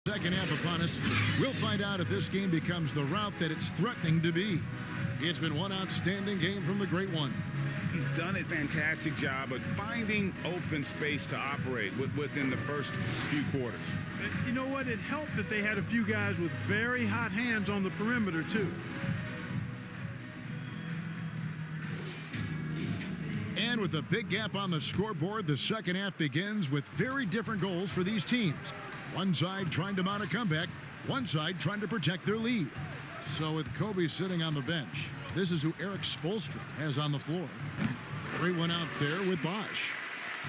Second half upon us. We'll find out if this game becomes the route that it's threatening to be. It's been one outstanding game from the Great One. He's done a fantastic job of finding open space to operate within the first few quarters. You know what? It helped that they had a few guys with very hot hands on the perimeter, too. And with a big gap on the scoreboard, the second half begins with very different goals for these teams. One side trying to mount a comeback, one side trying to protect their lead. So with Kobe sitting on the bench, this is who Eric Spoelstra has on the floor. Great one out there with Bosch.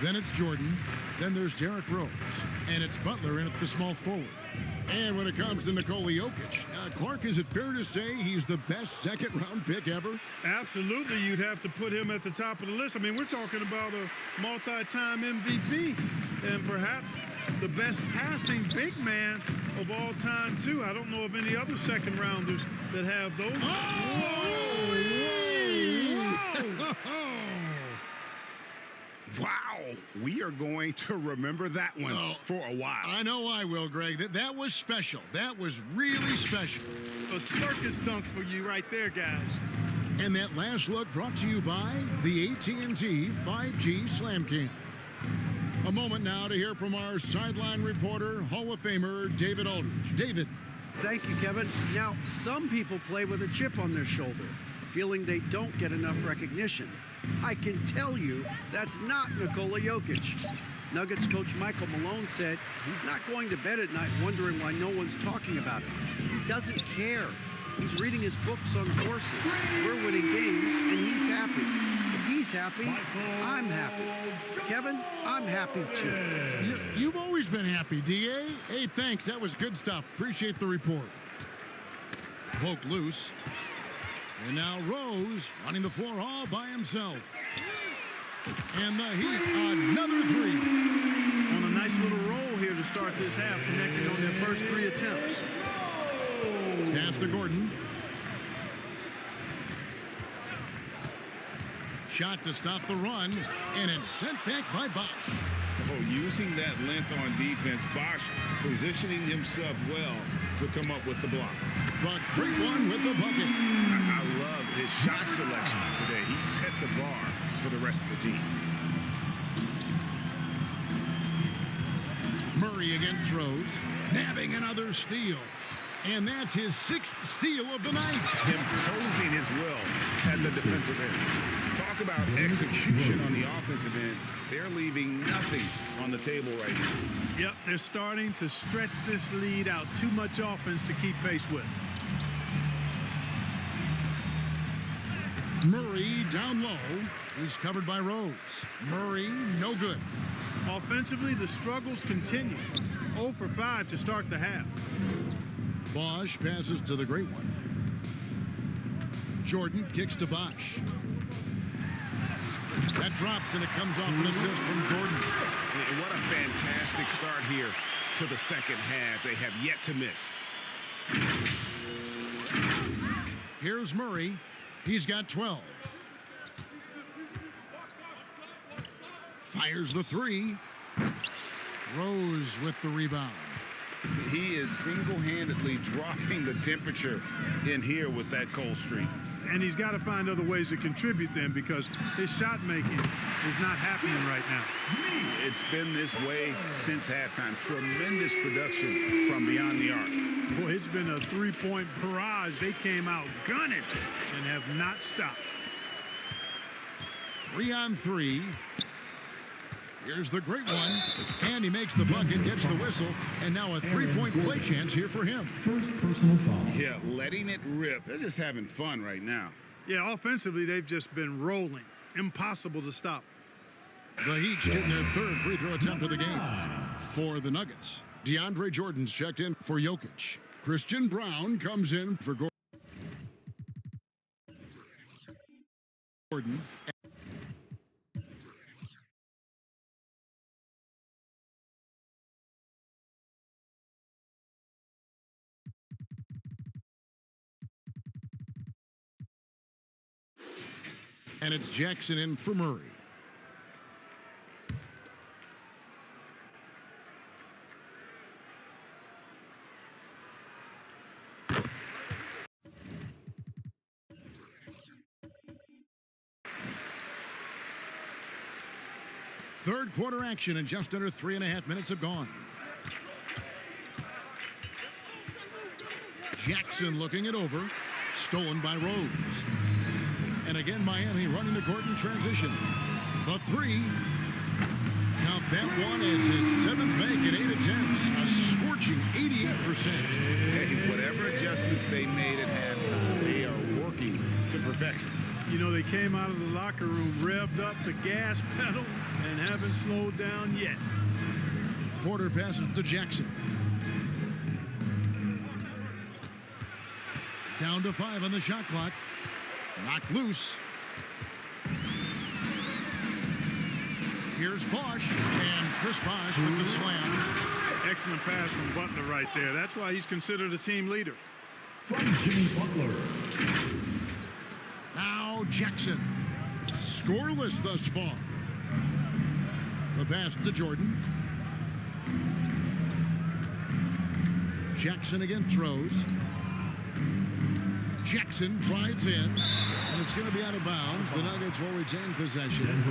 Then it's Jordan. Then there's Derrick Rose. And it's Butler in at the small forward. And when it comes to Nikola Jokic, Clark, is it fair to say he's the best second-round pick ever? Absolutely, you'd have to put him at the top of the list. I mean, we're talking about a multi-time MVP and perhaps the best passing big man of all time, too. I don't know of any other second-rounders that have those. Wow, we are going to remember that one for a while. I know I will, Greg. That was special. That was really special. A circus dunk for you right there, guys. And that last look brought to you by the AT&T 5G Slam Cam. A moment now to hear from our sideline reporter, Hall of Famer David Aldridge. David. Thank you, Kevin. Now, some people play with a chip on their shoulder, feeling they don't get enough recognition. I can tell you that's not Nikola Jokic. Nuggets coach Michael Malone said he's not going to bed at night wondering why no one's talking about him. He doesn't care. He's reading his books on forces. We're winning games, and he's happy. If he's happy, I'm happy. Kevin, I'm happy too. You've always been happy, D.A. Hey, thanks. That was good stuff. Appreciate the report. Poked loose. And now Rose running the floor all by himself. And the Heat, another three. On a nice little roll here to start this half, connecting on their first 3 attempts. Pass to Gordon. Shot to stop the run, and it's sent back by Bosch. Oh, using that length on defense, Bosch positioning himself well to come up with the block. But great one with the bucket. I love his shot selection today. He set the bar for the rest of the team. Murray against Rose, nabbing another steal. And that's his 6th steal of the night. Imposing his will at the defensive end. Talk about execution on the offensive end. They're leaving nothing on the table right now. Yep, they're starting to stretch this lead out. Too much offense to keep pace with. Murray down low. He's covered by Rose. Murray, no good. Offensively, the struggles continue. 0 for 5 to start the half. Bosch passes to the great one. Jordan kicks to Bosch. That drops, and it comes off an assist from Jordan. What a fantastic start here to the second half. They have yet to miss. Here's Murray. He's got 12. Fires the three. Rose with the rebound. He is single-handedly dropping the temperature in here with that cold streak. And he's got to find other ways to contribute then, because his shot making is not happening right now. It's been this way since halftime. Tremendous production from beyond the arc. Boy, it's been a three-point barrage. They came out gunning and have not stopped. 3 on 3. Here's the great one, and he makes the bucket, gets the whistle, and now a three-point play chance here for him. First personal foul. Yeah, letting it rip. They're just having fun right now. Yeah, offensively, they've just been rolling. Impossible to stop. The Heat shooting their third free throw attempt of the game. For the Nuggets, DeAndre Jordan's checked in for Jokic. Christian Brown comes in for Gordon. And it's Jackson in for Murray. Third quarter action, and just under 3.5 minutes have gone. Jackson looking it over. Stolen by Rose. And again, Miami running the court in transition. The three. Count that one as his 7th make in 8 attempts. A scorching 88%. Hey, whatever adjustments they made at halftime, they are working to perfection. You know, they came out of the locker room, revved up the gas pedal, and haven't slowed down yet. Porter passes to Jackson. Down to 5 on the shot clock. Knocked loose. Here's Bosch, and Chris Bosch with the slam. Excellent pass from Butler right there. That's why he's considered a team leader. From Jimmy Butler. Now Jackson. Scoreless thus far. The pass to Jordan. Jackson again throws. Jackson drives in, and it's going to be out of bounds. The Nuggets will retain possession.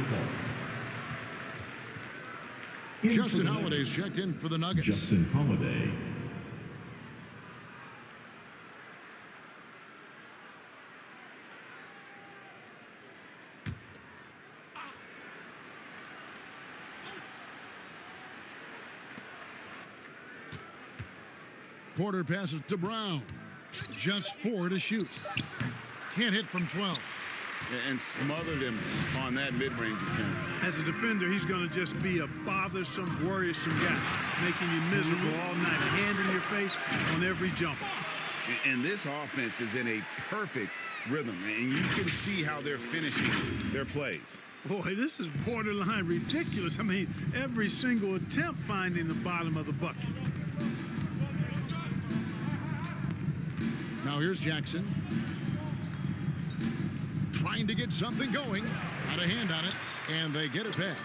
Justin Holiday's checked in for the Nuggets. Justin Holiday. Porter passes to Brown. Just 4 to shoot. Can't hit from 12. And smothered him on that mid-range attempt. As a defender, he's going to just be a bothersome, worrisome guy, making you miserable all night, hand in your face on every jumper. And this offense is in a perfect rhythm, and you can see how they're finishing their plays. Boy, this is borderline ridiculous. I mean, every single attempt finding the bottom of the bucket. Now here's Jackson. Trying to get something going. Got a hand on it, and they get it back.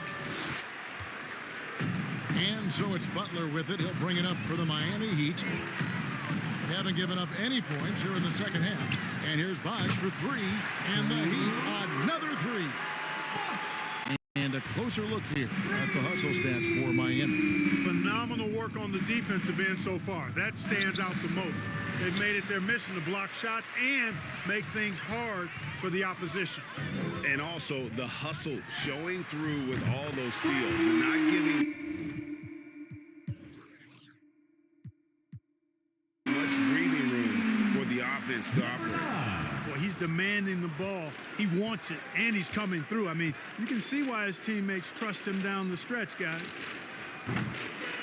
And so it's Butler with it. He'll bring it up for the Miami Heat. They haven't given up any points here in the second half. And here's Bosch for 3, and the Heat another 3. And a closer look here at the hustle stats for Miami. Phenomenal work on the defensive end so far. That stands out the most. They've made it their mission to block shots and make things hard for the opposition. And also the hustle showing through with all those steals and not giving much breathing room for the offense to operate. Well, he's demanding the ball. He wants it, and he's coming through. I mean, you can see why his teammates trust him down the stretch, guys.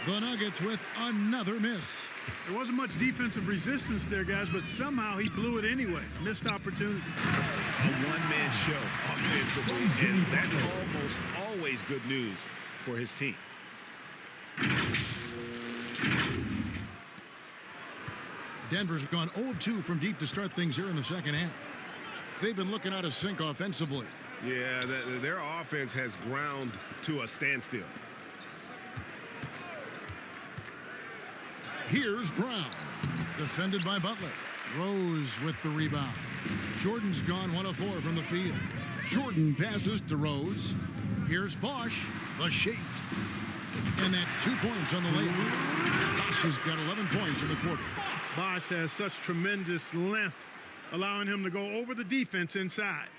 The Nuggets with another miss. There wasn't much defensive resistance there, guys, but somehow he blew it anyway. Missed opportunity. A one-man show offensively, and that's almost always good news for his team. Denver's gone 0 of 2 from deep to start things here in the second half. They've been looking out of sync offensively. Yeah, their offense has ground to a standstill. Here's Brown, defended by Butler. Rose with the rebound. Jordan's gone 1 of 4 from the field. Jordan passes to Rose. Here's Bosch, the shake. And that's 2 points on the layup. Bosch has got 11 points in the quarter. Bosch has such tremendous length, allowing him to go over the defense inside.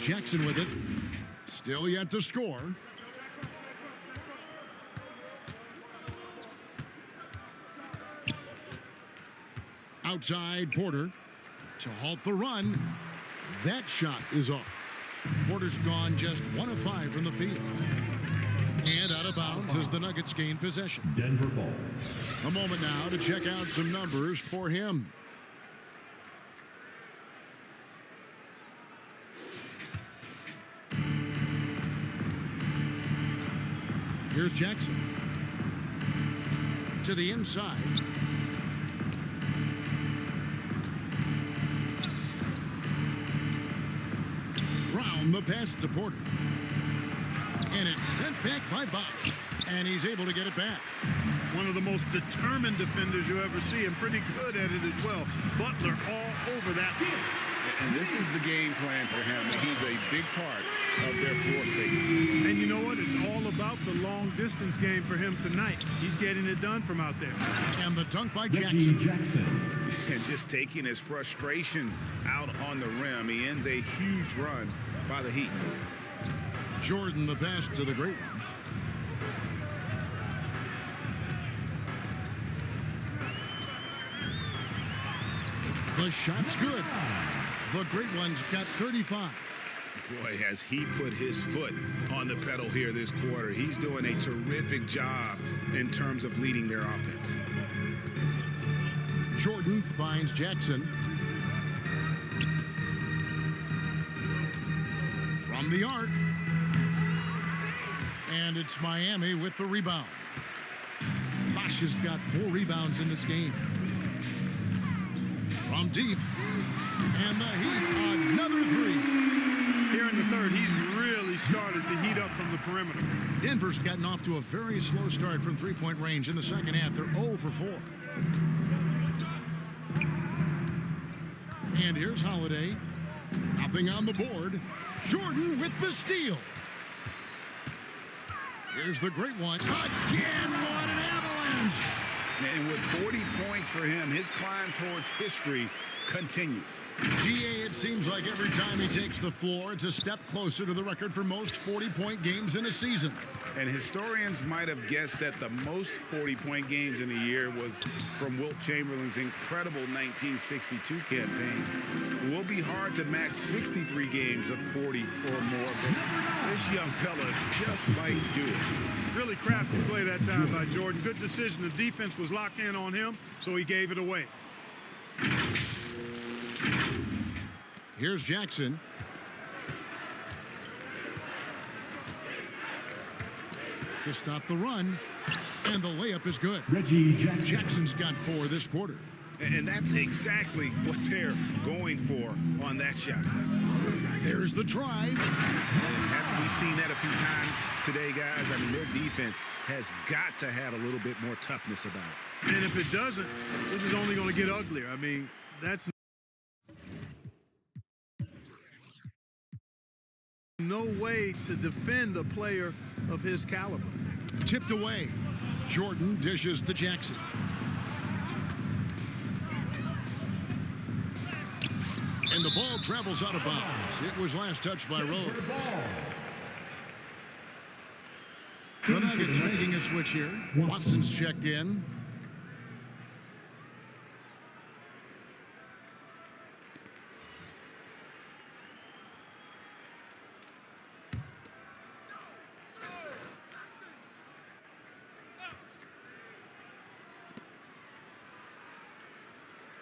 Jackson with it. Still yet to score. Outside Porter to halt the run. That shot is off. Porter's gone just 1 of 5 from the field. And out of bounds as the Nuggets gain possession. Denver ball. A moment now to check out some numbers for him. Here's Jackson. To the inside. Brown the pass to Porter. And it's sent back by Bosch. And he's able to get it back. One of the most determined defenders you ever see, and pretty good at it as well. Butler all over that. And this is the game plan for him. He's a big part of their floor space. And you know what? It's all about the long distance game for him tonight. He's getting it done from out there. And the dunk by Reggie Jackson. And just taking his frustration out on the rim. He ends a huge run by the Heat. Jordan the pass to the great one. The shot's good. The great one's got 35. Boy, has he put his foot on the pedal here this quarter. He's doing a terrific job in terms of leading their offense. Jordan finds Jackson. From the arc. And it's Miami with the rebound. Bosch has got 4 rebounds in this game. From deep. And the Heat, another 3. Here in the third, he's really started to heat up from the perimeter. Denver's gotten off to a very slow start from three-point range in the second half. They're 0 for 4. And here's Holiday. Nothing on the board. Jordan with the steal. Here's the great one. Again, what an avalanche. And with 40 points for him, his climb towards history continues. GA, it seems like every time he takes the floor, it's a step closer to the record for most 40-point games in a season. And historians might have guessed that the most 40-point games in a year was from Wilt Chamberlain's incredible 1962 campaign. It will be hard to match 63 games of 40 or more, but this young fella just might do it. Really crafty play that time by Jordan. Good decision. The defense was locked in on him, so he gave it away. Here's Jackson. To stop the run. And the layup is good. Reggie Jackson. Jackson's got 4 this quarter. And that's exactly what they're going for on that shot. There's the drive. Haven't we seen that a few times today, guys? I mean, their defense has got to have a little bit more toughness about it. And if it doesn't, this is only going to get uglier. I mean, that's no way to defend a player of his caliber. Tipped away. Jordan dishes to Jackson. And the ball travels out of bounds. It was last touched by Rose. The Nuggets making a switch here. Watson's checked in.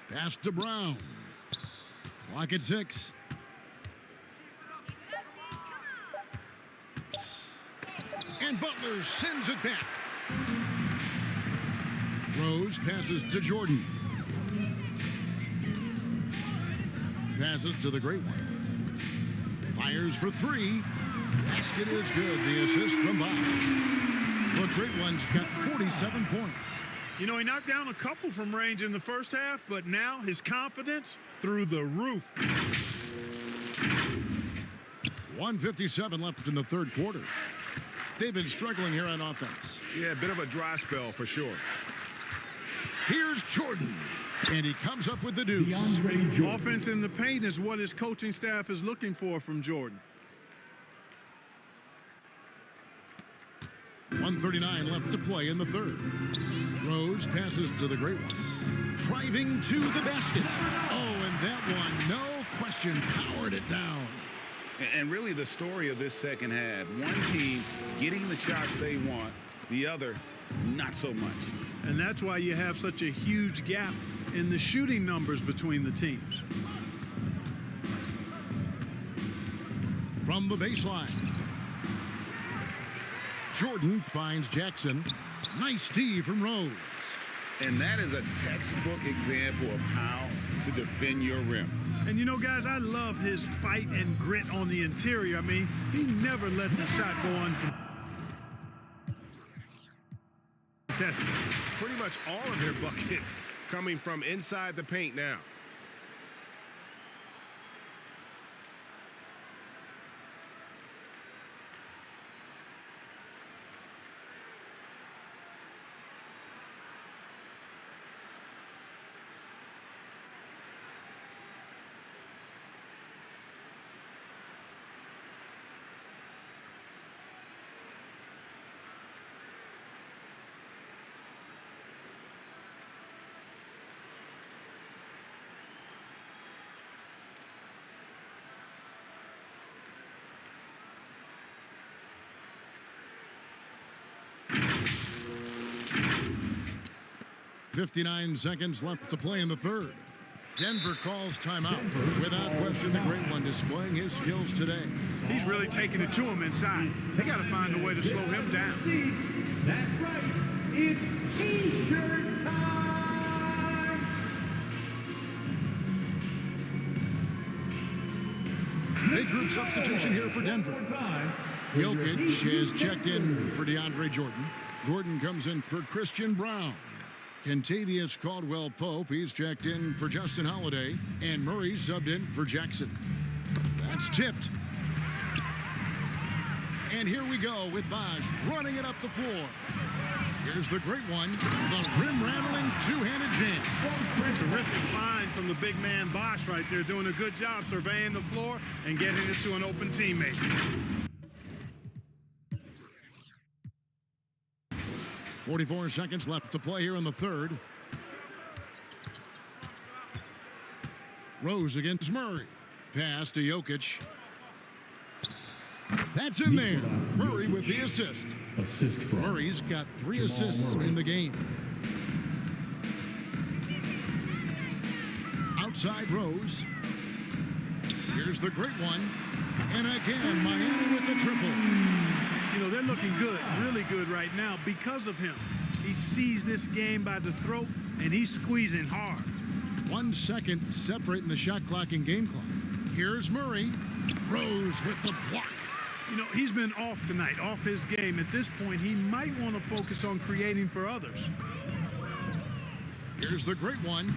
Pass to Brown. Clock at 6. And Butler sends it back. Rose passes to Jordan. Passes to the great one. Fires for 3. Basket is good. The assist from Bosch. The great one's got 47 points. You know, he knocked down a couple from range in the first half, but now his confidence through the roof. 1:57 left in the third quarter. They've been struggling here on offense. Yeah, a bit of a dry spell for sure. Here's Jordan, and he comes up with the deuce. Offense in the paint is what his coaching staff is looking for from Jordan. 1:39 left to play in the third. Rose passes to the great one. Driving to the basket. Oh, and that one, no question, powered it down. And really the story of this second half, one team getting the shots they want, the other not so much. And that's why you have such a huge gap in the shooting numbers between the teams. From the baseline. Jordan finds Jackson. Nice D from Rose. And that is a textbook example of how to defend your rim. And you know, guys, I love his fight and grit on the interior. I mean, he never lets a shot go uncontested. Pretty much all of their buckets coming from inside the paint now. .59 seconds left to play in the third. Denver calls timeout. Without question, the great one displaying his skills today. He's really taking it to him inside. They got to find a way to slow him down. That's right. It's T-shirt time. Big group substitution here for Denver. Jokic has checked in for DeAndre Jordan. Gordon comes in for Christian Brown. Kentavious Caldwell-Pope, he's checked in for Justin Holiday. And Murray subbed in for Jackson. That's tipped. And here we go with Bosch running it up the floor. Here's the great one, the rim-rattling two-handed jam. Terrific find from the big man Bosch right there, doing a good job surveying the floor and getting it to an open teammate. 44 seconds left to play here in the third. Rose against Murray. Pass to Jokic. That's in there. Murray with the assist. Murray's got 3 assists in the game. Outside Rose. Here's the great one. And again, Miami with the triple. You know, they're looking good, really good right now because of him. He sees this game by the throat, and he's squeezing hard. 1 second separating the shot clock and game clock. Here's Murray. Rose with the block. You know, he's been off tonight, off his game. At this point, he might want to focus on creating for others. Here's the great one.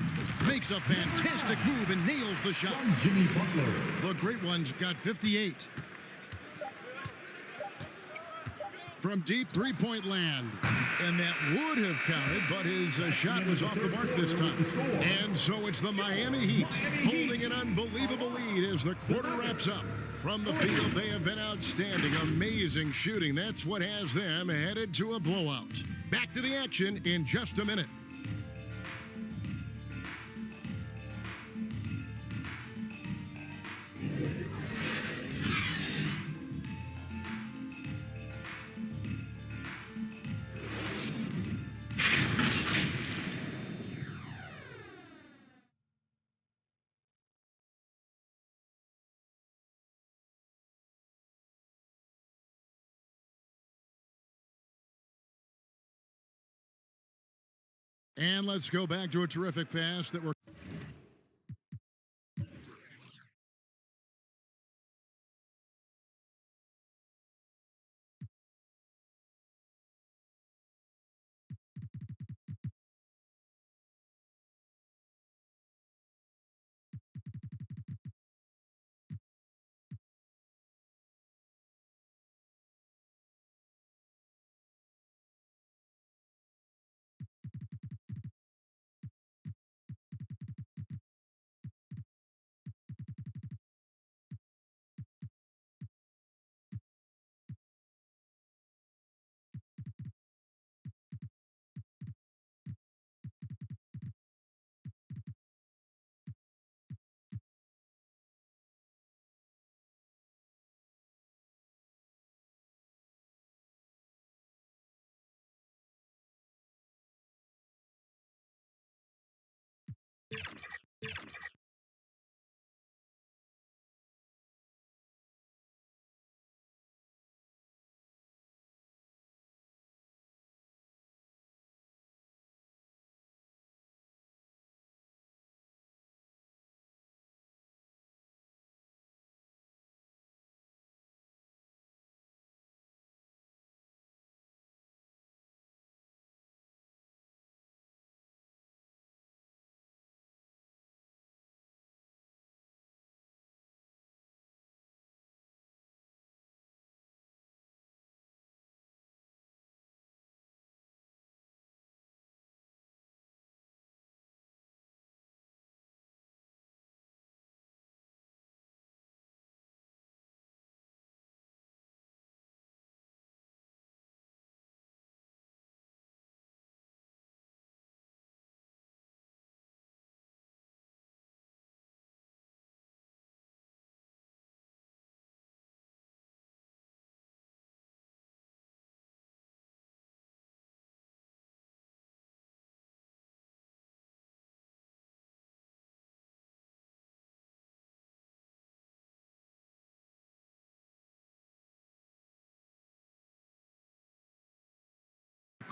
Makes a fantastic move and nails the shot. Jimmy Butler. The great one's got 58. From deep three-point land. And that would have counted, but his shot was off the mark this time. And so it's the Miami Heat holding an unbelievable lead as the quarter wraps up. From the field, they have been outstanding. Amazing shooting. That's what has them headed to a blowout. Back to the action in just a minute. And let's go back to a terrific pass that we're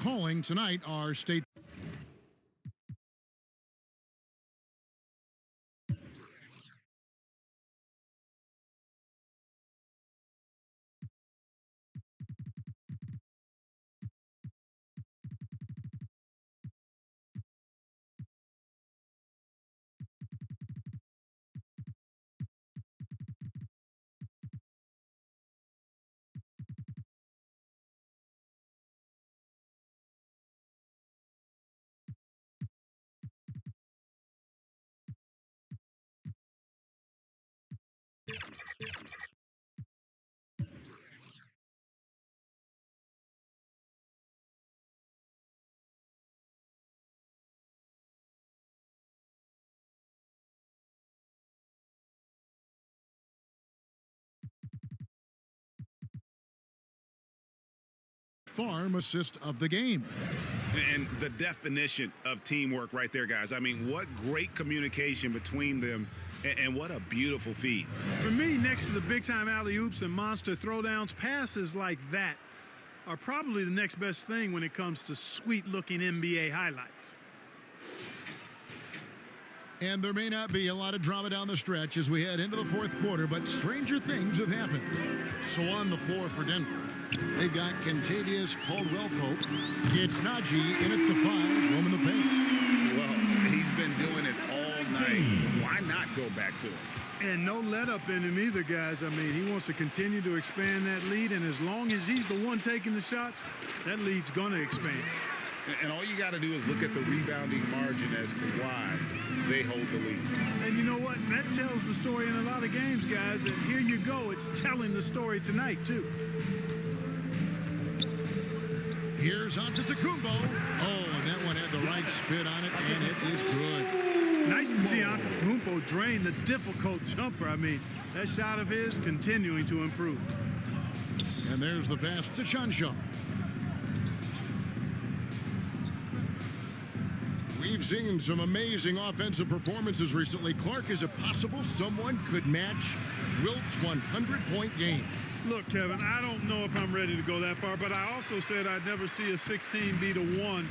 calling tonight our state. Farm assist of the game. And the definition of teamwork right there, guys. I mean, what great communication between them, and what a beautiful feed. For me, next to the big-time alley-oops and monster throwdowns, passes like that are probably the next best thing when it comes to sweet-looking NBA highlights. And there may not be a lot of drama down the stretch as we head into the fourth quarter, but stranger things have happened. So on the floor for Denver, they've got Kentavious Caldwell-Pope. It's Najee in at the 5, roaming the paint. Well, he's been doing it all night. Why not go back to him? And no let up in him either, guys. I mean, he wants to continue to expand that lead, and as long as he's the one taking the shots, that lead's going to expand. And all you got to do is look at the rebounding margin as to why they hold the lead. And you know what? That tells the story in a lot of games, guys. And here you go. It's telling the story tonight, too. Here's Antetokounmpo. Oh, and that one had the right spin on it, and it is good. Nice to see Antetokounmpo drain the difficult jumper. I mean, that shot of his continuing to improve. And there's the pass to Chanshaw. We've seen some amazing offensive performances recently. Clark, is it possible someone could match Wilt's 100-point game? Look, Kevin, I don't know if I'm ready to go that far, but I also said I'd never see a 16 beat a 1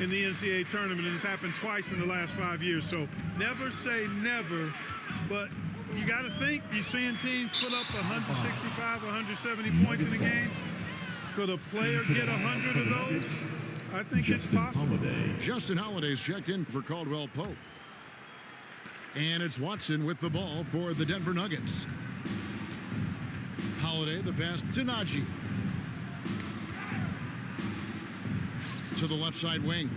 in the NCAA tournament, and it's happened twice in the last 5 years. So never say never, but you got to think you're seeing teams put up 165, 170 points in a game. Could a player get 100 of those? I think it's possible. Justin Holiday's checked in for Caldwell-Pope. And it's Watson with the ball for the Denver Nuggets. Holiday, the pass to Najee. To the left side wing.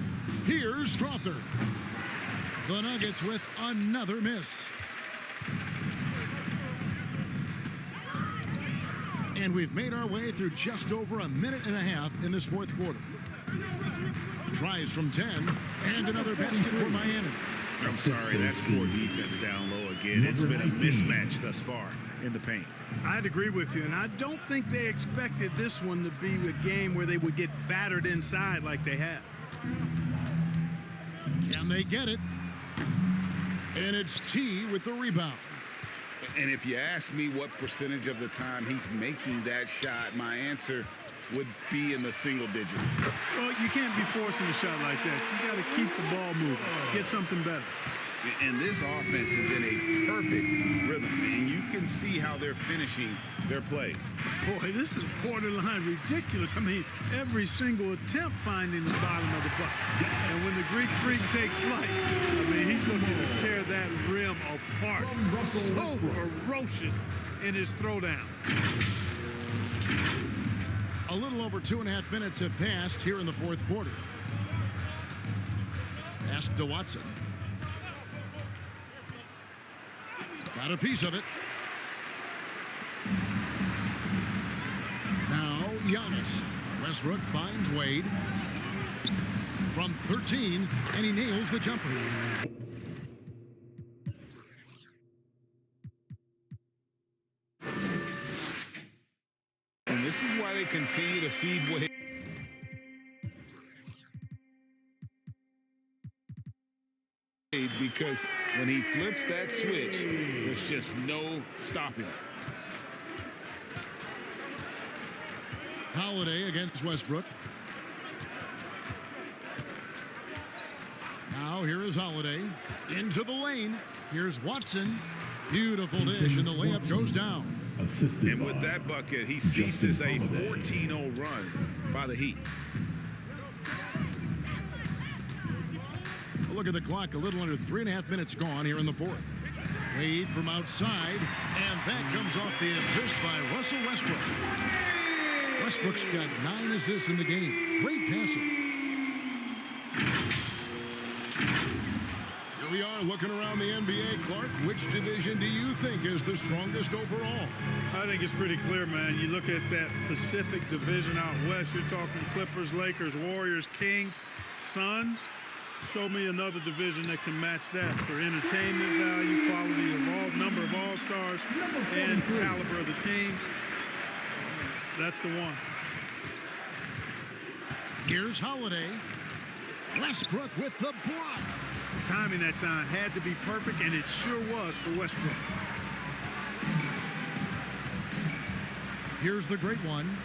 Here's Strother. The Nuggets with another miss. And we've made our way through just over a minute and a half in this fourth quarter. Tries from 10, and another basket for Miami. I'm sorry, that's poor defense down low again. It's been a mismatch thus far in the paint. I'd agree with you, and I don't think they expected this one to be a game where they would get battered inside like they have. Can they get it? And it's T with the rebound. And if you ask me what percentage of the time he's making that shot, my answer would be in the single digits. Well, you can't be forcing a shot like that. You got to keep the ball moving, get something better. And this offense is in a perfect rhythm, and you can see how they're finishing their plays. Boy, this is borderline ridiculous. I mean, every single attempt finding the bottom of the bucket. And when the Greek Freak takes flight, I mean, he's looking to tear that rim apart. So ferocious in his throwdown. A little over 2.5 minutes have passed here in the fourth quarter. Pass to Watson. Got a piece of it. Now Giannis. Westbrook finds Wade from 13, and he nails the jumper. And this is why they continue to feed Wade. Because when he flips that switch, there's just no stopping it. Holiday against Westbrook. Now here is Holiday into the lane. Here's Watson. Beautiful dish, and the layup goes down. And with that bucket, he ceases a 14-0 run by the Heat. Look at the clock, a little under 3.5 minutes gone here in the fourth. Wade from outside, and that comes off the assist by Russell Westbrook. Westbrook's got 9 assists in the game. Great passing. Here we are looking around the NBA. Clark, which division do you think is the strongest overall? I think it's pretty clear, man. You look at that Pacific division out west, you're talking Clippers, Lakers, Warriors, Kings, Suns. Show me another division that can match that for entertainment value, quality of all, number of all-stars, and caliber of the teams. That's the one. Here's Holiday. Westbrook with the block. Timing that time had to be perfect, and it sure was for Westbrook. Here's the great one.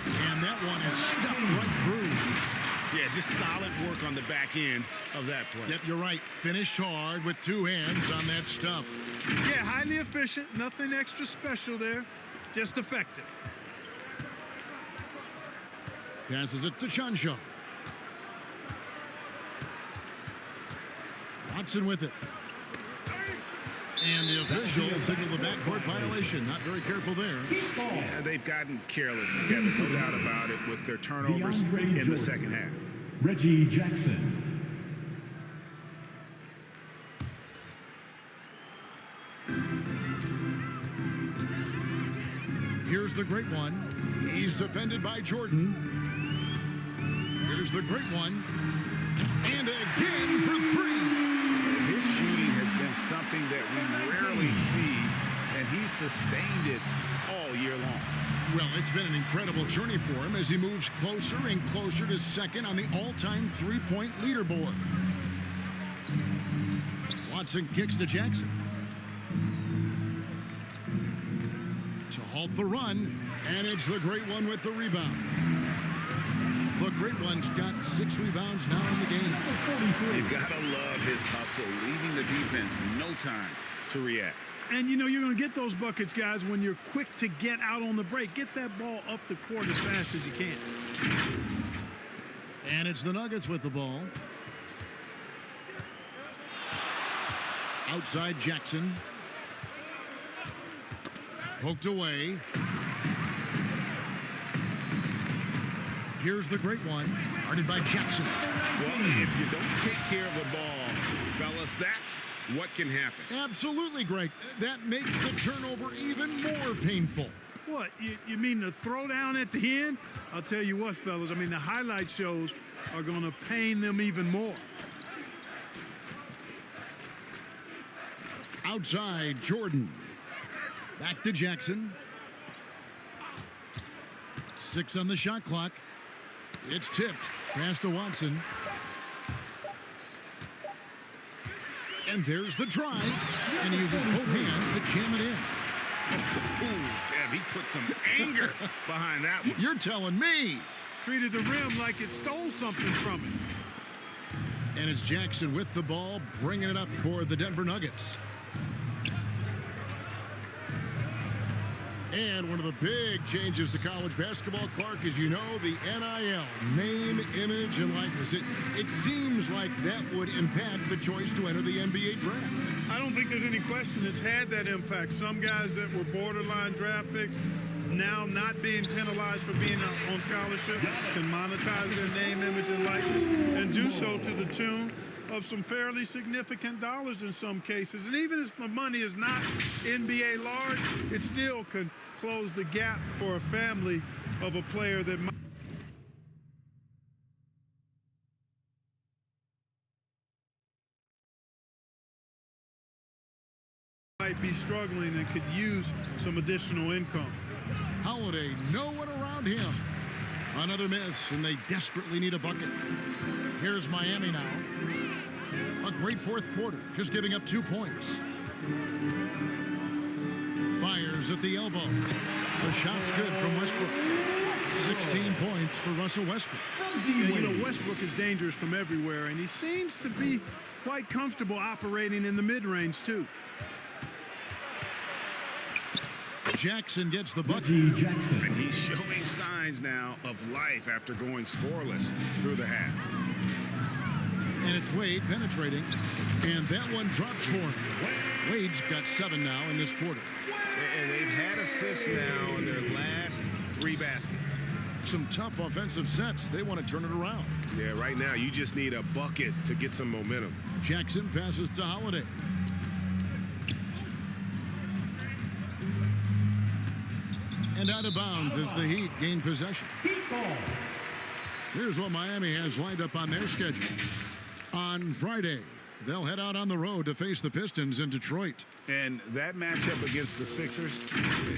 And that one is stuffed right through. Yeah, just solid work on the back end of that play. Yep, you're right. Finished hard with 2 hands on that stuff. Yeah, highly efficient. Nothing extra special there. Just effective. Passes it to Chuncho. Watson with it. And the official signaled the backcourt violation. Not very careful there. Yeah, they've gotten careless, Kevin, no doubt about it, with their turnovers in the second half. Reggie Jackson. Here's the great one. He's defended by Jordan. Here's the great one. And again for 3. His shooting has been something that we rarely see, and he's sustained it all year long. Well, it's been an incredible journey for him as he moves closer and closer to second on the all-time three-point leaderboard. Watson kicks to Jackson. To halt the run, and it's the great one with the rebound. The great one's got 6 rebounds now in the game. You gotta love his hustle, leaving the defense no time to react. And you know you're going to get those buckets, guys, when you're quick to get out on the break. Get that ball up the court as fast as you can. And it's the Nuggets with the ball. Outside Jackson. Poked away. Here's the great one, guarded by Jackson. Well, if you don't take care of the ball, fellas, that's what can happen. Absolutely, Greg. That makes the turnover even more painful. What, you mean the throwdown at the end? I'll tell you what, fellas, I mean, the highlight shows are going to pain them even more. Outside, Jordan. Back to Jackson. 6 on the shot clock. It's tipped. Pass to Watson. And there's the drive. And he uses both hands to jam it in. Kev, he put some anger behind that one. You're telling me. Treated the rim like it stole something from it. And it's Jackson with the ball, bringing it up for the Denver Nuggets. And one of the big changes to college basketball, Clark, as you know, the NIL, name, image, and likeness. It seems like that would impact the choice to enter the NBA draft. I don't think there's any question it's had that impact. Some guys that were borderline draft picks now not being penalized for being on scholarship can monetize their name, image, and likeness and do so to the tune of some fairly significant dollars in some cases. And even if the money is not NBA large, it still can close the gap for a family of a player that might be struggling and could use some additional income. Holiday, no one around him. Another miss, and they desperately need a bucket. Here's Miami now. A great fourth quarter, just giving up 2 points. Fires at the elbow. The shot's good from Westbrook. 16 points for Russell Westbrook. Yeah, you know, Westbrook is dangerous from everywhere, and he seems to be quite comfortable operating in the mid-range, too. Jackson gets the bucket. Jackson. And he's showing signs now of life after going scoreless through the half. And it's Wade penetrating. And that one drops for him. Wade's got 7 now in this quarter. And they've had assists now in their last 3 baskets. Some tough offensive sets. They want to turn it around. Yeah, right now you just need a bucket to get some momentum. Jackson passes to Holiday. And out of bounds as the Heat gain possession. Here's what Miami has lined up on their schedule. On Friday, they'll head out on the road to face the Pistons in Detroit. And that matchup against the Sixers,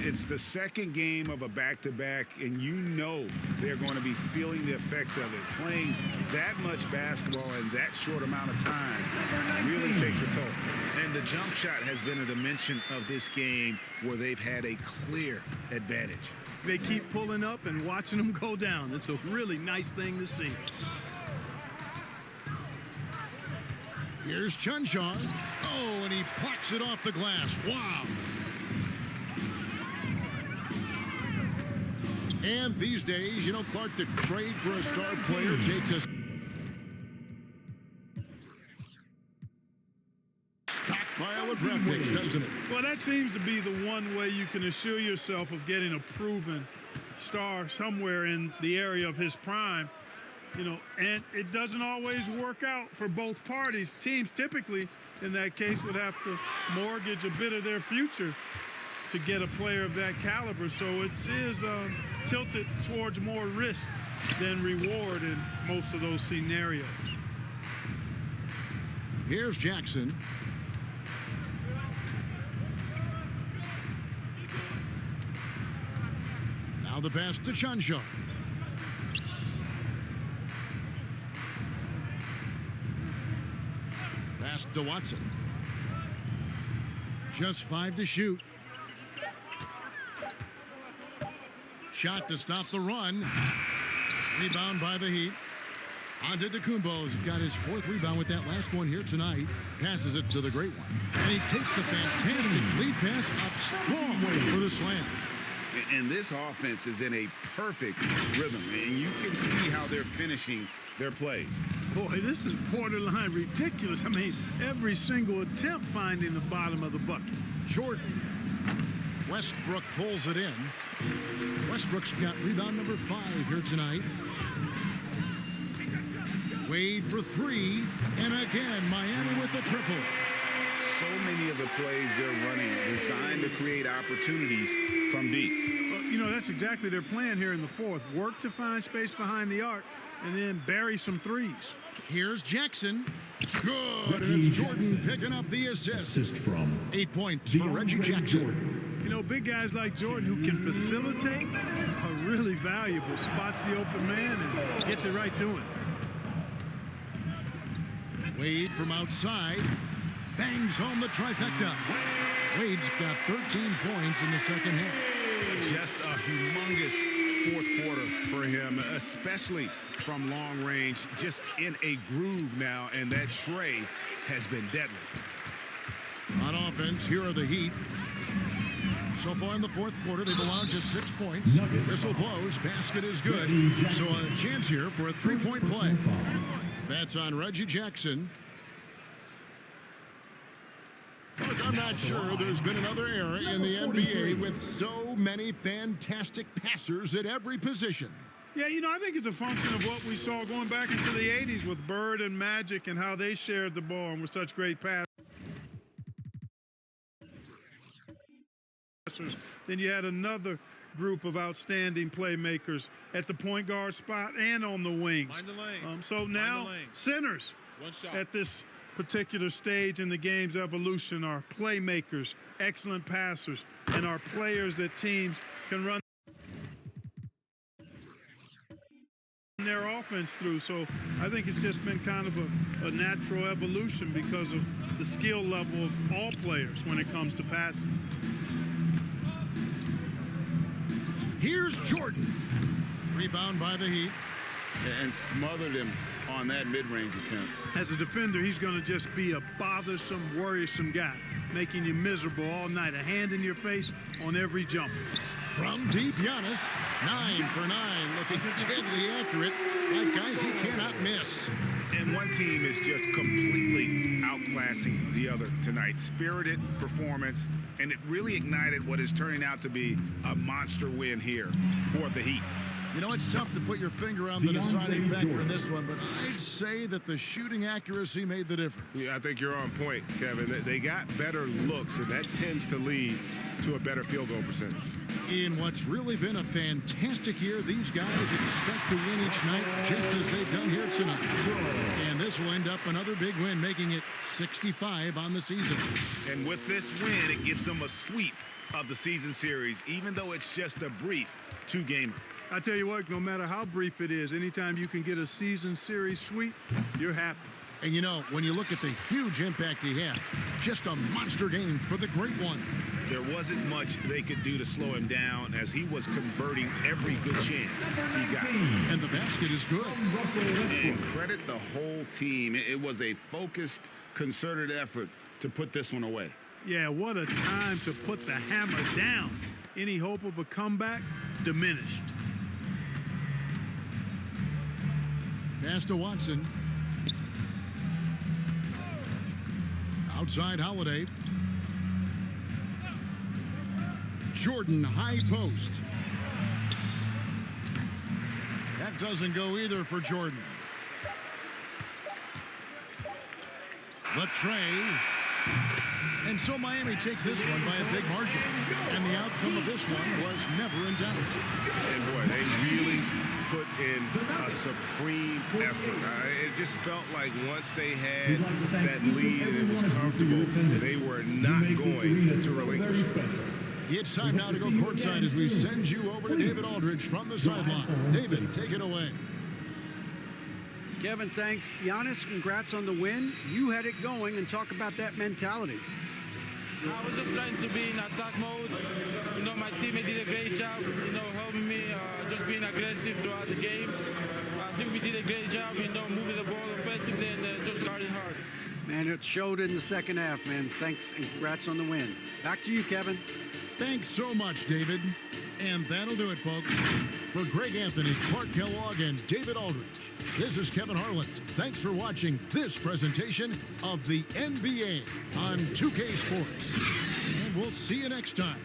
it's the second game of a back-to-back, and you know they're going to be feeling the effects of it. Playing that much basketball in that short amount of time really takes a toll. And the jump shot has been a dimension of this game where they've had a clear advantage. They keep pulling up and watching them go down. It's a really nice thing to see. Here's Chunchar. Oh, and he plucks it off the glass. Wow. And these days, you know, Clark, the trade for a star player takes us stockpile of draft picks, doesn't it? Well, that seems to be the one way you can assure yourself of getting a proven star somewhere in the area of his prime. You know, and it doesn't always work out for both parties. Teams typically, in that case, would have to mortgage a bit of their future to get a player of that caliber. So it is tilted towards more risk than reward in most of those scenarios. Here's Jackson. Now the pass to Chunchar. Pass to Watson. Just 5 to shoot. Shot to stop the run. Rebound by the Heat. On to DeCumbo's got his 4th rebound with that last one here tonight. Passes it to the great one. And he takes the fantastic lead pass up strong for the slam. And this offense is in a perfect rhythm, and you can see how they're finishing their plays. Boy, this is borderline ridiculous. I mean, every single attempt finding the bottom of the bucket. Jordan. Westbrook pulls it in. Westbrook's got rebound number 5 here tonight. Wade for 3, and again, Miami with the triple. So many of the plays they're running designed to create opportunities from deep. Well, you know, that's exactly their plan here in the 4th. Work to find space behind the arc and then bury some threes. Here's Jackson. Good, and it's Jordan picking up the assist. From 8 points for Reggie Jackson. Jordan. You know, big guys like Jordan who can facilitate are really valuable. Spots the open man and gets it right to him. Wade from outside. Bangs home the trifecta. Wade's got 13 points in the second half. Just a humongous 4th quarter for him, especially from long range. Just in a groove now, and that tray has been deadly. On offense, here are the Heat. So far in the 4th quarter, they've allowed just 6 points. Whistle blows, basket is good. So a chance here for a 3-point play. That's on Reggie Jackson. Look, I'm not sure there's been another era in the NBA with so many fantastic passers at every position. Yeah, you know, I think it's a function of what we saw going back into the 80s with Bird and Magic and how they shared the ball and were such great passers. Then you had another group of outstanding playmakers at the point guard spot and on the wings. So now centers at this particular stage in the game's evolution are playmakers, excellent passers, and are players that teams can run their offense through. So I think it's just been kind of a natural evolution because of the skill level of all players when it comes to passing. Here's Jordan. Rebound by the Heat. And smothered him on that mid-range attempt. As a defender, he's going to just be a bothersome, worrisome guy, making you miserable all night. A hand in your face on every jumper. From deep, Giannis. 9 for 9. Looking deadly accurate. Like guys he cannot miss. And one team is just completely outclassing the other tonight. Spirited performance, and it really ignited what is turning out to be a monster win here for the Heat. You know, it's tough to put your finger on the deciding factor in this one, but I'd say that the shooting accuracy made the difference. Yeah, I think you're on point, Kevin. They got better looks, and that tends to lead to a better field goal percentage. In what's really been a fantastic year, these guys expect to win each night just as they've done here tonight. And this will end up another big win, making it 65 on the season. And with this win, it gives them a sweep of the season series, even though it's just a brief 2-gamer. I tell you what, no matter how brief it is, anytime you can get a season series sweep, you're happy. And you know, when you look at the huge impact he had, just a monster game for the great one. There wasn't much they could do to slow him down as he was converting every good chance he got. And the basket is good. And credit the whole team. It was a focused concerted effort to put this one away. Yeah, what a time to put the hammer down. Any hope of a comeback diminished. Pass to Watson. Outside Holiday. Jordan high post. That doesn't go either for Jordan. Latrey. And so Miami takes this one by a big margin. And the outcome of this one was never in doubt. And boy, they really put in a supreme effort. It just felt like once they had that lead and it was comfortable, they were not going to relinquish. It's time now to go courtside as we send you over to David Aldridge from the sideline. David, take it away. Kevin, thanks. Giannis, congrats on the win. You had it going, and talk about that mentality. I was just trying to be in attack mode. You know, my teammate did a great job, helping me, just being aggressive throughout the game. I think we did a great job, moving the ball offensively and just guarding hard. Man, it showed in the second half, man. Thanks, and congrats on the win. Back to you, Kevin. Thanks so much, David. And that'll do it, folks. For Greg Anthony, Clark Kellogg, and David Aldridge, this is Kevin Harlan. Thanks for watching this presentation of the NBA on 2K Sports. And we'll see you next time